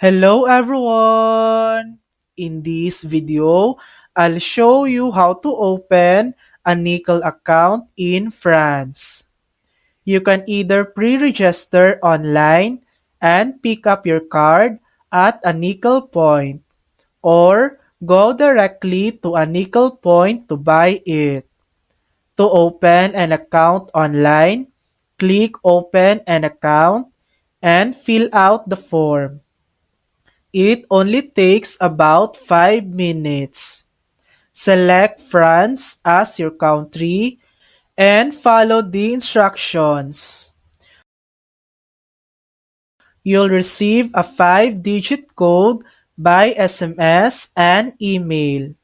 Hello everyone! In this video, I'll show you how to open a nickel account in France. You can either pre-register online and pick up your card at a nickel point or go directly to a nickel point to buy it. To open an account online, click Open an account and fill out the form. It only takes about 5 minutes. Select France as your country and follow the instructions. You'll receive a 5-digit code by SMS and email.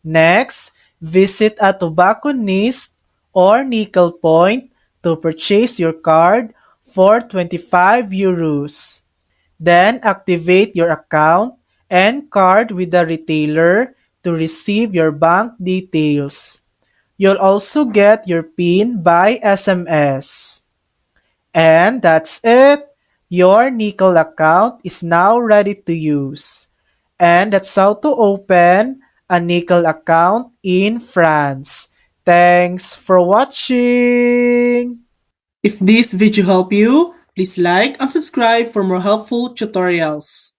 Next, visit a tobacconist or nickel point to purchase your card for 25 euros. Then activate your account and card with the retailer to receive your bank details. You'll also get your PIN by SMS. And that's it. Your Nickel account is now ready to use. And that's how to open a Nickel account in France. Thanks for watching. If this video helped you, please like and subscribe for more helpful tutorials.